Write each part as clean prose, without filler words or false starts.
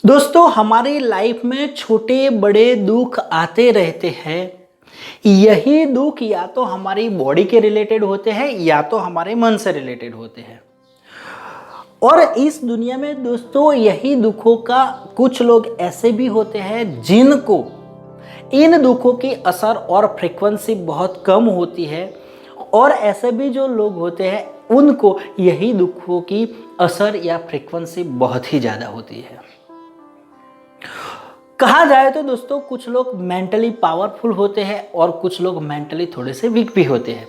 दोस्तों, हमारी लाइफ में छोटे बड़े दुख आते रहते हैं। यही दुख या तो हमारी बॉडी के रिलेटेड होते हैं या तो हमारे मन से रिलेटेड होते हैं। और इस दुनिया में दोस्तों यही दुखों का कुछ लोग ऐसे भी होते हैं जिनको इन दुखों की असर और फ्रीक्वेंसी बहुत कम होती है, और ऐसे भी जो लोग होते हैं उनको यही दुखों की असर या फ्रीक्वेंसी बहुत ही ज़्यादा होती है। कहा जाए तो दोस्तों कुछ लोग मेंटली पावरफुल होते हैं और कुछ लोग मेंटली थोड़े से वीक भी होते हैं।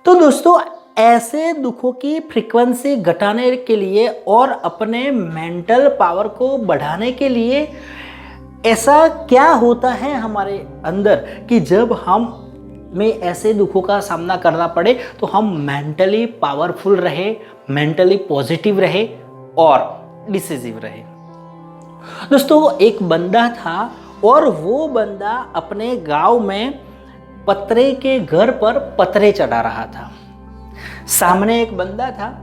तो दोस्तों ऐसे दुखों की फ्रीक्वेंसी घटाने के लिए और अपने मेंटल पावर को बढ़ाने के लिए ऐसा क्या होता है हमारे अंदर कि जब हम में ऐसे दुखों का सामना करना पड़े तो हम मेंटली पावरफुल रहे, मेंटली पॉजिटिव रहे और डिसिसिव रहे। दोस्तों एक बंदा था और वो बंदा अपने गांव में पतरे के घर पर पतरे चढ़ा रहा था। सामने एक बंदा था,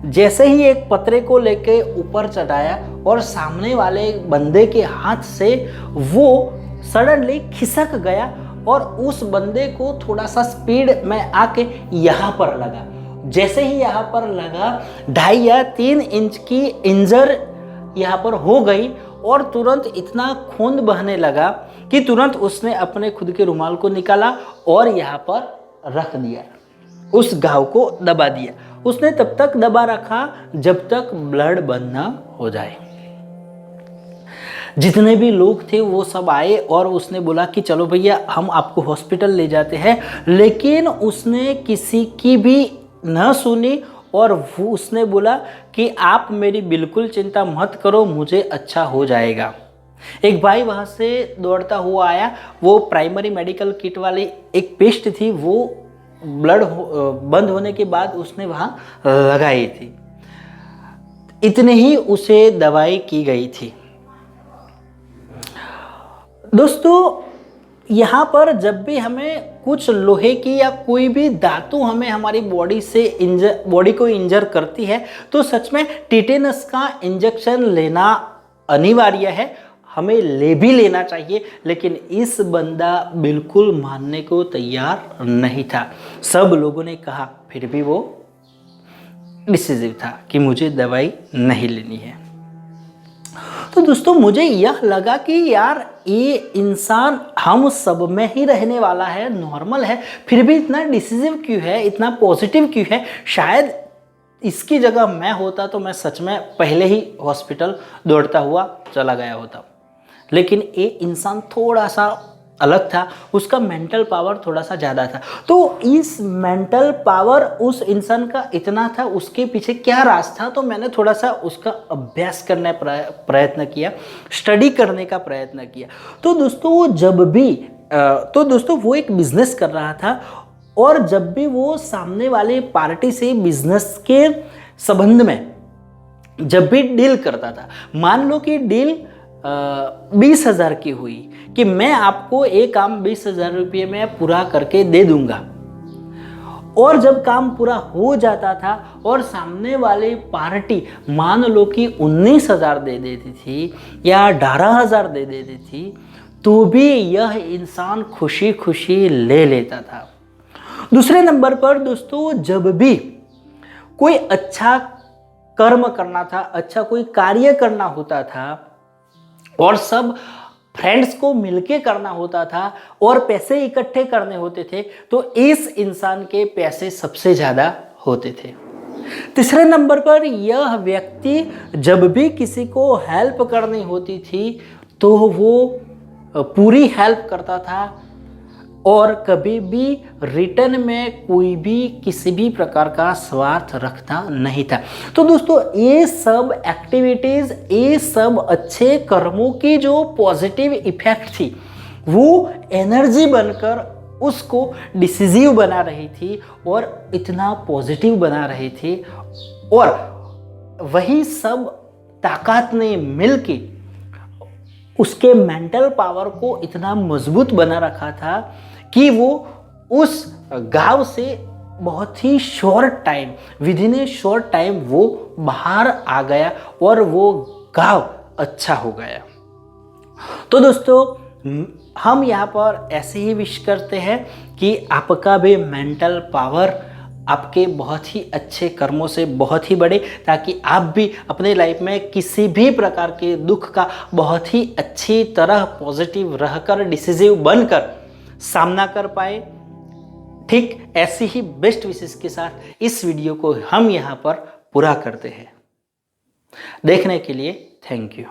जैसे ही एक पतरे को लेके ऊपर चढ़ाया और सामने वाले बंदे के हाथ से वो सडनली खिसक गया और उस बंदे को थोड़ा सा स्पीड में आके यहाँ पर लगा। जैसे ही यहाँ पर लगा 2.5 या 3 इंच की इंजर यहाँ पर हो गई और तुरंत इतना खून बहने लगा कि तुरंत उसने अपने खुद के रुमाल को निकाला और यहाँ पर रख दिया, उस घाव को दबा दिया। उसने तब तक दबा रखा जब तक ब्लड बंद ना हो जाए। जितने भी लोग थे वो सब आए और उसने बोला कि चलो भैया हम आपको हॉस्पिटल ले जाते हैं, लेकिन उसने किसी की भी न सुनी और वो उसने बोला कि आप मेरी बिल्कुल चिंता मत करो, मुझे अच्छा हो जाएगा। एक भाई वहाँ से दौड़ता हुआ आया, वो प्राइमरी मेडिकल किट वाली एक पेस्ट थी, वो ब्लड बंद होने के बाद उसने वहाँ लगाई थी। इतने ही उसे दवाई की गई थी। दोस्तों यहाँ पर जब भी हमें कुछ लोहे की या कोई भी धातु हमें हमारी बॉडी को इंजर करती है तो सच में टिटेनस का इंजेक्शन लेना अनिवार्य है, हमें ले भी लेना चाहिए। लेकिन इस बंदा बिल्कुल मानने को तैयार नहीं था। सब लोगों ने कहा, फिर भी वो डिसिसिव था कि मुझे दवाई नहीं लेनी है। तो दोस्तों मुझे यह लगा कि यार ये इंसान हम सब में ही रहने वाला है, नॉर्मल है, फिर भी इतना डिसिसिव क्यों है, इतना पॉजिटिव क्यों है। शायद इसकी जगह मैं होता तो मैं सच में पहले ही हॉस्पिटल दौड़ता हुआ चला गया होता। लेकिन ये इंसान थोड़ा सा अलग था, उसका मेंटल पावर थोड़ा सा ज़्यादा था। तो इस मेंटल पावर उस इंसान का इतना था, उसके पीछे क्या राज था, तो मैंने थोड़ा सा उसका अभ्यास करने प्रयत्न किया, स्टडी करने का प्रयत्न किया। तो दोस्तों वो एक बिजनेस कर रहा था और जब भी वो सामने वाले पार्टी से बिजनेस के संबंध में जब भी डील करता था, मान लो कि डील 20,000 की हुई कि मैं आपको एक काम 20,000 रुपये में पूरा करके दे दूंगा, और जब काम पूरा हो जाता था और सामने वाली पार्टी मान लो कि 19,000 दे देती थी या 18,000 दे देती थी, तो भी यह इंसान खुशी खुशी ले लेता था। दूसरे नंबर पर दोस्तों जब भी कोई अच्छा कर्म करना था, अच्छा कोई कार्य करना होता था और सब फ्रेंड्स को मिलके करना होता था और पैसे इकट्ठे करने होते थे, तो इस इंसान के पैसे सबसे ज़्यादा होते थे। तीसरे नंबर पर यह व्यक्ति जब भी किसी को हेल्प करनी होती थी तो वो पूरी हेल्प करता था और कभी भी रिटर्न में कोई भी किसी भी प्रकार का स्वार्थ रखता नहीं था। तो दोस्तों ये सब एक्टिविटीज़, ये सब अच्छे कर्मों की जो पॉजिटिव इफेक्ट थी वो एनर्जी बनकर उसको डिसिसिव बना रही थी और इतना पॉजिटिव बना रही थी, और वही सब ताकत ने मिलके उसके मेंटल पावर को इतना मजबूत बना रखा था कि वो उस गांव से बहुत ही short time, within a short time वो बाहर आ गया और वो घाव अच्छा हो गया। तो दोस्तों हम यहाँ पर ऐसे ही विश करते हैं कि आपका भी मेंटल पावर आपके बहुत ही अच्छे कर्मों से बहुत ही बढ़े, ताकि आप भी अपने लाइफ में किसी भी प्रकार के दुख का बहुत ही अच्छी तरह पॉजिटिव रहकर, डिसिसिव बनकर सामना कर पाए। ठीक ऐसी ही बेस्ट विशेष के साथ इस वीडियो को हम यहाँ पर पूरा करते हैं। देखने के लिए थैंक यू।